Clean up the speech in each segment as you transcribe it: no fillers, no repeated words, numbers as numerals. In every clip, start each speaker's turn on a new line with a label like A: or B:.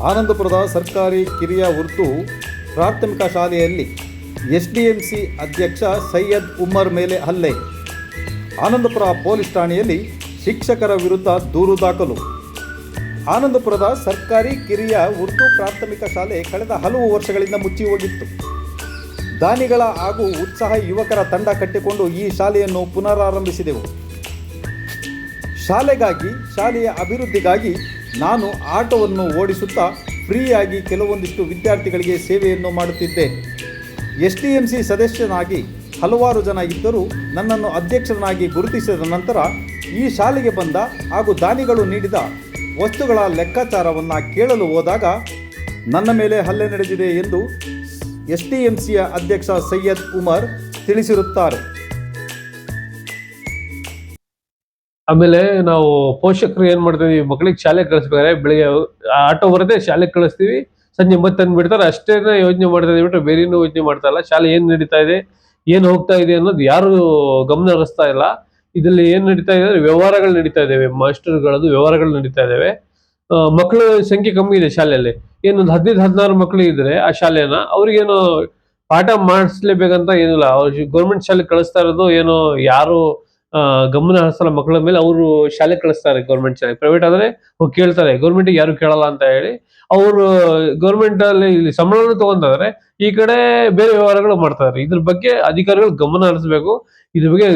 A: ಆನಂದಪುರದ ಸರ್ಕಾರಿ ಕಿರಿಯ ಉರ್ದು ಪ್ರಾಥಮಿಕ ಶಾಲೆಯಲ್ಲಿ ಎಸ್ಡಿಎಂಸಿ ಅಧ್ಯಕ್ಷ ಸೈಯದ್ ಉಮರ್ ಮೇಲೆ ಹಲ್ಲೆ. ಆನಂದಪುರ ಪೊಲೀಸ್ ಠಾಣೆಯಲ್ಲಿ ಶಿಕ್ಷಕರ ವಿರುದ್ಧ ದೂರು ದಾಖಲು. ಆನಂದಪುರದ ಸರ್ಕಾರಿ ಕಿರಿಯ ಉರ್ದು ಪ್ರಾಥಮಿಕ ಶಾಲೆ ಕಳೆದ ಹಲವು ವರ್ಷಗಳಿಂದ ಮುಚ್ಚಿ ಹೋಗಿತ್ತು. ದಾನಿಗಳ ಹಾಗೂ ಉತ್ಸಾಹಿ ಯುವಕರ ತಂಡ ಕಟ್ಟಿಕೊಂಡು ಈ ಶಾಲೆಯನ್ನು ಪುನರಾರಂಭಿಸಿದೆವು. ಶಾಲೆಯ ಅಭಿವೃದ್ಧಿಗಾಗಿ ನಾನು ಆಟೋವನ್ನು ಓಡಿಸುತ್ತಾ ಫ್ರೀಯಾಗಿ ಕೆಲವೊಂದಿಷ್ಟು ವಿದ್ಯಾರ್ಥಿಗಳಿಗೆ ಸೇವೆಯನ್ನು ಮಾಡುತ್ತಿದ್ದೆ. ಎಸ್ಡಿಎಂಸಿ ಸದಸ್ಯನಾಗಿ ಹಲವಾರು ಜನ ಇದ್ದರೂ ನನ್ನನ್ನು ಅಧ್ಯಕ್ಷರನ್ನಾಗಿ ಗುರುತಿಸಿದ ನಂತರ ಈ ಶಾಲೆಗೆ ಬಂದ ಹಾಗೂ ದಾನಿಗಳು ನೀಡಿದ ವಸ್ತುಗಳ ಲೆಕ್ಕಾಚಾರವನ್ನು ಕೇಳಲು ಹೋದಾಗ ನನ್ನ ಮೇಲೆ ಹಲ್ಲೆ ನಡೆದಿದೆ ಎಂದು ಎಸ್ಡಿಎಂಸಿಯ ಅಧ್ಯಕ್ಷ ಸೈಯದ್ ಉಮರ್ ತಿಳಿಸಿರುತ್ತಾರೆ.
B: ಆಮೇಲೆ ನಾವು ಪೋಷಕರು ಏನ್ ಮಾಡ್ತೀವಿ, ಮಕ್ಕಳಿಗೆ ಶಾಲೆ ಕಳಿಸ್ಬೇಕಾದ್ರೆ ಬೆಳಿಗ್ಗೆ ಆಟೋ ಬರುತ್ತೆ, ಶಾಲೆಗೆ ಕಳಿಸ್ತೀವಿ, ಸಂಜೆ ಮತ್ತೆ ಬಿಡ್ತಾರೆ. ಅಷ್ಟೇ ಯೋಚನೆ ಮಾಡ್ತಾ ಬಿಟ್ರೆ ಬೇರೆ ಯೋಚನೆ ಮಾಡ್ತಾ ಇಲ್ಲ. ಶಾಲೆ ಏನ್ ನಡೀತಾ ಇದೆ, ಏನ್ ಹೋಗ್ತಾ ಇದೆ ಅನ್ನೋದು ಯಾರು ಗಮನ ಹರಿಸ್ತಾ ಇಲ್ಲ. ಇದರಲ್ಲಿ ಏನ್ ನಡೀತಾ ಇದೆ ಅಂದ್ರೆ ವ್ಯವಹಾರಗಳು ನಡೀತಾ ಇದಾವೆ, ಮಾಸ್ಟರ್ಗಳದ್ದು ವ್ಯವಹಾರಗಳು ನಡೀತಾ ಇದಾವೆ. ಮಕ್ಕಳ ಸಂಖ್ಯೆ ಕಮ್ಮಿ ಇದೆ ಶಾಲೆಯಲ್ಲಿ. ಏನೊಂದು 15-16 ಮಕ್ಕಳು ಇದ್ರೆ ಆ ಶಾಲೆನ ಅವ್ರಿಗೇನು ಪಾಠ ಮಾಡಿಸ್ಲೇಬೇಕಂತ ಏನಿಲ್ಲ. ಅವ್ರು ಗೌರ್ಮೆಂಟ್ ಶಾಲೆ ಕಳಿಸ್ತಾ ಇರೋದು ಏನೋ ಯಾರು ಗಮನ ಹರಿಸಲ್ಲ ಮಕ್ಕಳ ಮೇಲೆ. ಅವರು ಶಾಲೆ ಕಳಿಸ್ತಾರೆ ಗೌರ್ಮೆಂಟ್ ಶಾಲೆ. ಪ್ರೈವೇಟ್ ಆದ್ರೆ ಹೋಗಿ ಕೇಳ್ತಾರೆ, ಗೌರ್ಮೆಂಟ್ ಯಾರು ಕೇಳಲ್ಲ ಅಂತ ಹೇಳಿ ಅವರು ಗೌರ್ಮೆಂಟ್ ಅಲ್ಲಿ ಇಲ್ಲಿ ಸಂಬಳನೂ ತಗೊಂತಾರೆ, ಈ ಕಡೆ ಬೇರೆ ವ್ಯವಹಾರಗಳು ಮಾಡ್ತಾರೆ. ಇದ್ರ ಬಗ್ಗೆ ಅಧಿಕಾರಿಗಳು ಗಮನ ಹರಿಸಬೇಕು. ಇದ್ರ ಬಗ್ಗೆ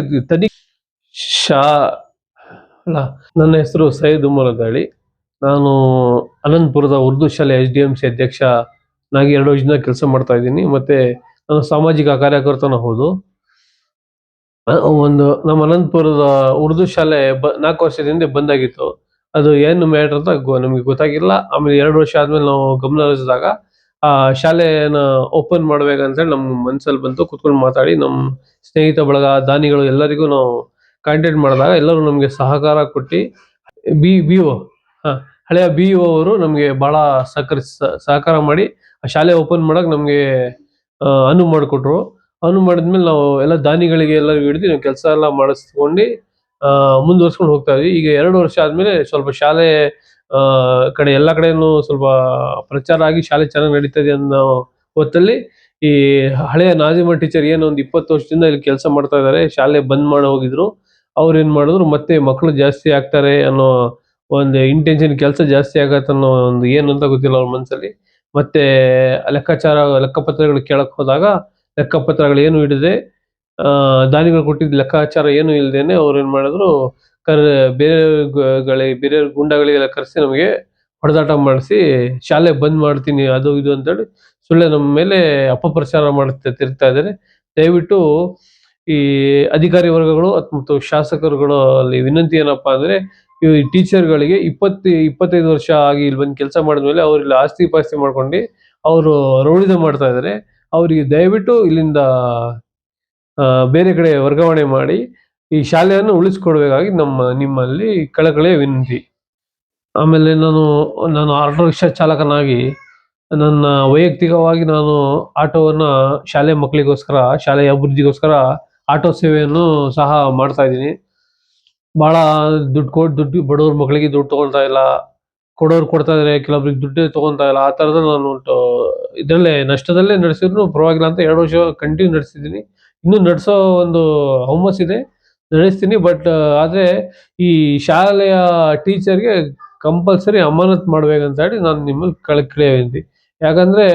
B: ನನ್ನ ಹೆಸರು ಸೈಯದ್ ಉಮರ್ ಅಂತ ಹೇಳಿ. ನಾನು ಅನಂತಪುರದ ಉರ್ದು ಶಾಲೆ ಎಸ್ಡಿಎಂಸಿ ಅಧ್ಯಕ್ಷ ನಾಗಿ 2 ವರ್ಷದಿಂದ ಕೆಲಸ ಮಾಡ್ತಾ ಇದ್ದೀನಿ. ಮತ್ತೆ ನಾನು ಸಾಮಾಜಿಕ ಕಾರ್ಯಕರ್ತನ ಹೌದು. ನಮ್ಮ ಅನಂತಪುರದ ಉರ್ದು ಶಾಲೆ 4 ವರ್ಷದ ಹಿಂದೆ ಬಂದಾಗಿತ್ತು. ಅದು ಏನು ಮ್ಯಾಟರ್ ಅಂತ ನಮ್ಗೆ ಗೊತ್ತಾಗಿಲ್ಲ. ಆಮೇಲೆ 2 ವರ್ಷ ಆದ್ಮೇಲೆ ನಾವು ಗಮನ ಹರಿಸಿದಾಗ ಆ ಶಾಲೆನ ಓಪನ್ ಮಾಡ್ಬೇಕಂತೇಳಿ ನಮ್ಮ ಮನಸ್ಸಲ್ಲಿ ಬಂತು. ಕುತ್ಕೊಂಡು ಮಾತಾಡಿ ನಮ್ಮ ಸ್ನೇಹಿತ ಬಳಗ, ದಾನಿಗಳು ಎಲ್ಲರಿಗೂ ನಾವು ಕಾಂಟ್ಯಾಕ್ಟ್ ಮಾಡಿದಾಗ ಎಲ್ಲರೂ ನಮಗೆ ಸಹಕಾರ ಕೊಟ್ಟು BO ಹಳೆಯ BO ಅವರು ನಮಗೆ ಬಹಳ ಸಹಕಾರ ಮಾಡಿ ಆ ಶಾಲೆ ಓಪನ್ ಮಾಡಕ್ ನಮ್ಗೆ ಅನುವು ಮಾಡಿಕೊಟ್ರು. ಅನುವು ಮಾಡಿದ್ಮೇಲೆ ನಾವು ಎಲ್ಲ ದಾನಿಗಳಿಗೆ ಎಲ್ಲರಿಗೂ ಹಿಡಿದು ನಾವು ಕೆಲಸ ಎಲ್ಲ ಮಾಡಿಸ್ಕೊಂಡು ಮುಂದುವರ್ಸ್ಕೊಂಡು ಹೋಗ್ತಾ ಇದ್ವಿ. ಈಗ 2 ವರ್ಷ ಆದ್ಮೇಲೆ ಸ್ವಲ್ಪ ಶಾಲೆ ಕಡೆ ಎಲ್ಲ ಕಡೆನೂ ಸ್ವಲ್ಪ ಪ್ರಚಾರ ಆಗಿ ಶಾಲೆ ಚೆನ್ನಾಗಿ ನಡೀತಾ ಇದೆ ಅನ್ನೋ ಹೊತ್ತಲ್ಲಿ ಈ ಹಳೆಯ ನಾಜಿಮ ಟೀಚರ್ ಏನು ಒಂದು 20 ವರ್ಷದಿಂದ ಇಲ್ಲಿ ಕೆಲಸ ಮಾಡ್ತಾ ಇದ್ದಾರೆ, ಶಾಲೆ ಬಂದ್ ಮಾಡಿ ಹೋಗಿದ್ರು. ಅವ್ರು ಏನ್ ಮಾಡಿದ್ರು, ಮತ್ತೆ ಮಕ್ಕಳು ಜಾಸ್ತಿ ಆಗ್ತಾರೆ ಅನ್ನೋ ಒಂದು ಇಂಟೆನ್ಷನ್, ಕೆಲಸ ಜಾಸ್ತಿ ಆಗತ್ತೆ ಅನ್ನೋ ಒಂದು ಏನು ಅಂತ ಗೊತ್ತಿಲ್ಲ ಅವ್ರ ಮನಸ್ಸಲ್ಲಿ. ಮತ್ತೆ ಲೆಕ್ಕಪತ್ರಗಳು ಕೇಳಕ್ ಹೋದಾಗ ಲೆಕ್ಕಪತ್ರಗಳು ಏನು ಹಿಡಿದೆ, ದಾನಿಗಳು ಕೊಟ್ಟಿದ್ದ ಲೆಕ್ಕಾಚಾರ ಏನು ಇಲ್ದೇನೆ ಅವ್ರು ಏನ್ ಮಾಡಿದ್ರು, ಬೇರೆ ಗುಂಡಗಳಿಗೆಲ್ಲ ಕರೆಸಿ ನಮಗೆ ಹೊಡೆದಾಟ ಮಾಡಿಸಿ ಶಾಲೆ ಬಂದ್ ಮಾಡ್ತೀನಿ ಅದು ಇದು ಅಂತೇಳಿ ಸುಳ್ಳೆ ನಮ್ಮ ಮೇಲೆ ಅಪಪ್ರಚಾರ ತಿರ್ತಾ ಇದ್ದಾರೆ. ದಯವಿಟ್ಟು ಈ ಅಧಿಕಾರಿ ವರ್ಗಗಳು ಮತ್ತು ಶಾಸಕರುಗಳು ಅಲ್ಲಿ ವಿನಂತಿ ಏನಪ್ಪಾ ಅಂದ್ರೆ, ಈ ಟೀಚರ್ಗಳಿಗೆ 20-25 ವರ್ಷ ಆಗಿ ಇಲ್ಲಿ ಬಂದು ಕೆಲಸ ಮಾಡಿದ್ಮೇಲೆ ಅವ್ರಲ್ಲಿ ಆಸ್ತಿ ಪಾಸ್ತಿ ಮಾಡ್ಕೊಂಡು ಅವರು ರೌಡಿಸಂ ಮಾಡ್ತಾ ಇದ್ದಾರೆ. ಅವರಿಗೆ ದಯವಿಟ್ಟು ಇಲ್ಲಿಂದ ಬೇರೆ ಕಡೆ ವರ್ಗಾವಣೆ ಮಾಡಿ ಈ ಶಾಲೆಯನ್ನು ಉಳಿಸ್ಕೊಡ್ಬೇಕಾಗಿ ನಿಮ್ಮಲ್ಲಿ ಕಳಕಳಿಯ ವಿನಂತಿ. ಆಮೇಲೆ ನಾನು ಆಟೋ ರಿಕ್ಷಾ ಚಾಲಕನಾಗಿ ನನ್ನ ವೈಯಕ್ತಿಕವಾಗಿ ನಾನು ಆಟೋವನ್ನ ಶಾಲೆ ಮಕ್ಕಳಿಗೋಸ್ಕರ, ಶಾಲೆಯ ಅಭಿವೃದ್ಧಿಗೋಸ್ಕರ ಆಟೋ ಸೇವೆಯನ್ನು ಸಹ ಮಾಡ್ತಾ ಇದ್ದೀನಿ. ಬಹಳ ದುಡ್ಡು ಬಡವ್ರ ಮಕ್ಕಳಿಗೆ ದುಡ್ಡು ತಗೊಳ್ತಾ ಇಲ್ಲ, ಕೊಡೋರು ಕೊಡ್ತಾ ಇದಾರೆ, ಕೆಲವೊಬ್ರಿಗೆ ದುಡ್ಡೇ ತಗೊಂತಾ ಇಲ್ಲ. ಆ ತರದ ನಾನು ಇದರಲ್ಲೇ ನಷ್ಟದಲ್ಲೇ ನಡೆಸಿದ್ರು ಪರವಾಗಿಲ್ಲ ಅಂತ 2 ವರ್ಷ ಕಂಟಿನ್ಯೂ ನಡೆಸಿದ್ದೀನಿ. ಇನ್ನೂ ನಡೆಸೋ ಒಂದು ಹುಮ್ಮಸ್ ಇದೆ, ನಡೆಸ್ತೀನಿ. ಬಟ್ ಆದ್ರೆ ಈ ಶಾಲೆಯ ಟೀಚರ್ಗೆ ಕಂಪಲ್ಸರಿ ಅಮಾನತ್ ಮಾಡ್ಬೇಕಂತ ಹೇಳಿ ನಾನು ನಿಮ್ಮಲ್ಲಿ ಕಳಕಳಿಯ ವಿನಂತಿ. ಯಾಕಂದ್ರೆ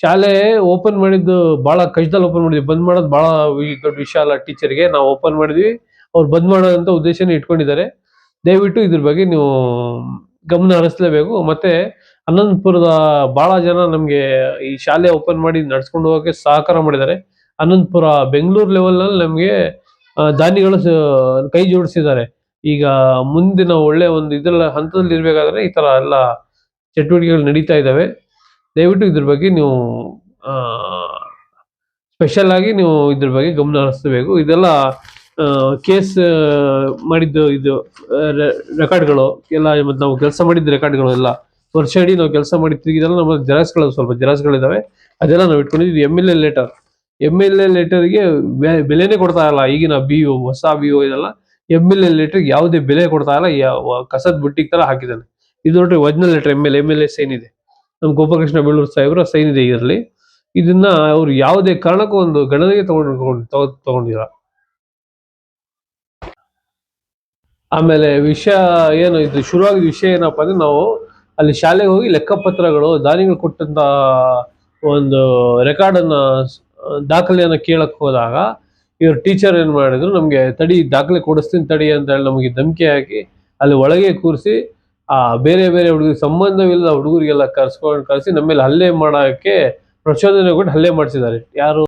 B: ಶಾಲೆ ಓಪನ್ ಮಾಡಿದ್ದು ಬಹಳ ಕಷ್ಟದಲ್ಲಿ ಓಪನ್ ಮಾಡಿದ್ವಿ. ಬಂದ್ ಮಾಡೋದು ಬಹಳ ದೊಡ್ಡ ವಿಷಯ ಅಲ್ಲ. ಟೀಚರ್ಗೆ ನಾವು ಓಪನ್ ಮಾಡಿದ್ವಿ, ಅವ್ರು ಬಂದ್ ಮಾಡೋದಂತ ಉದ್ದೇಶನೇ ಇಟ್ಕೊಂಡಿದ್ದಾರೆ. ದಯವಿಟ್ಟು ಇದ್ರ ಬಗ್ಗೆ ನೀವು ಗಮನ ಹರಿಸಲೇಬೇಕು. ಮತ್ತೆ ಅನಂತಪುರದ ಬಹಳ ಜನ ನಮ್ಗೆ ಈ ಶಾಲೆ ಓಪನ್ ಮಾಡಿ ನಡ್ಸ್ಕೊಂಡು ಹೋಗಕ್ಕೆ ಸಹಕಾರ ಮಾಡಿದ್ದಾರೆ. ಅನಂತಪುರ ಬೆಂಗಳೂರು ಲೆವೆಲ್ ನಲ್ಲಿ ನಮ್ಗೆ ದಾನಿಗಳು ಕೈ ಜೋಡಿಸಿದ್ದಾರೆ. ಈಗ ಮುಂದಿನ ಒಳ್ಳೆ ಒಂದು ಇದ್ರಲ್ಲಿ ಹಂತದಲ್ಲಿ ಇರ್ಬೇಕಾದ್ರೆ ಈ ತರ ಎಲ್ಲ ಚಟುವಟಿಕೆಗಳು ನಡೀತಾ ಇದ್ದಾವೆ. ದಯವಿಟ್ಟು ಇದ್ರ ಬಗ್ಗೆ ನೀವು ಸ್ಪೆಷಲ್ ಆಗಿ ನೀವು ಇದ್ರ ಬಗ್ಗೆ ಗಮನ ಹರಿಸಬೇಕು. ಇದೆಲ್ಲ ಕೇಸ್ ಮಾಡಿದ್ದು ಇದು ರೆಕಾರ್ಡ್ಗಳು ಎಲ್ಲ, ಮತ್ತೆ ನಾವು ಕೆಲಸ ಮಾಡಿದ ರೆಕಾರ್ಡ್ಗಳು ಎಲ್ಲ ವರ್ಷ ಇಡೀ ನಾವು ಕೆಲಸ ಮಾಡಿದ್ವಿ. ಇದೆಲ್ಲ ನಮ್ಮ ಸ್ವಲ್ಪ ಜೆರಾಕ್ಸ್ಗಳಿದಾವೆ, ಅದೆಲ್ಲ ನಾವು ಇಟ್ಕೊಂಡಿದ್ವಿ. MLA ಲೆಟರ್ಗೆ ಬೆಲೆನೇ ಕೊಡ್ತಾ ಇಲ್ಲ. ಈಗಿನ ಹೊಸ BO ಇದೆಲ್ಲ MLA ಲೆಟರ್ಗೆ ಯಾವುದೇ ಬೆಲೆ ಕೊಡ್ತಾ ಇಲ್ಲ, ಕಸದ ಬುಟ್ಟಿಗೆ ತರ ಹಾಕಿದ್ದಾನೆ. ಇದು ನೋಡ್ರಿ original letter M L A sign ಇದೆ. ನಮ್ಮ ಗೋಪಾಲಕೃಷ್ಣ ಬೇಳೂರು ಸಾಹೇಬ್ರ ಸೈನ್ ಇದೆ ಇದರಲ್ಲಿ. ಇದನ್ನ ಅವ್ರು ಯಾವುದೇ ಕಾರಣಕ್ಕೂ ಒಂದು ಗಣನೆಗೆ ತಗೊಂಡಿಲ್ಲ. ಆಮೇಲೆ ವಿಷಯ ಏನು ಇದು ಶುರುವಾಗಿದ ವಿಷಯ ಏನಪ್ಪಾ ಅಂದ್ರೆ, ನಾವು ಅಲ್ಲಿ ಶಾಲೆಗೆ ಹೋಗಿ ಲೆಕ್ಕಪತ್ರಗಳು ದಾನಿಗಳು ಕೊಟ್ಟಂತ ಒಂದು ರೆಕಾರ್ಡ್ ಅನ್ನ ದಾಖಲೆಯನ್ನ ಕೇಳಕ್ ಹೋದಾಗ ಇವ್ರ ಟೀಚರ್ ಏನ್ ಮಾಡಿದ್ರು, ನಮ್ಗೆ ತಡಿ ದಾಖಲೆ ಕೊಡಿಸ್ತೀನಿ ತಡಿ ಅಂತ ಹೇಳಿ ನಮಗೆ ಧಮಕಿ ಹಾಕಿ ಅಲ್ಲಿ ಒಳಗೆ ಕೂರಿಸಿ ಬೇರೆ ಬೇರೆ ಹುಡುಗರಿಗೆ ಸಂಬಂಧವಿಲ್ಲದ ಹುಡುಗರಿಗೆಲ್ಲ ಕರ್ಸಿ ನಮ್ಮ ಮೇಲೆ ಹಲ್ಲೆ ಮಾಡಕ್ಕೆ ಪ್ರಚೋದನೆ ಕೊಟ್ಟು ಹಲ್ಲೆ ಮಾಡಿಸಿದ್ದಾರೆ. ಯಾರು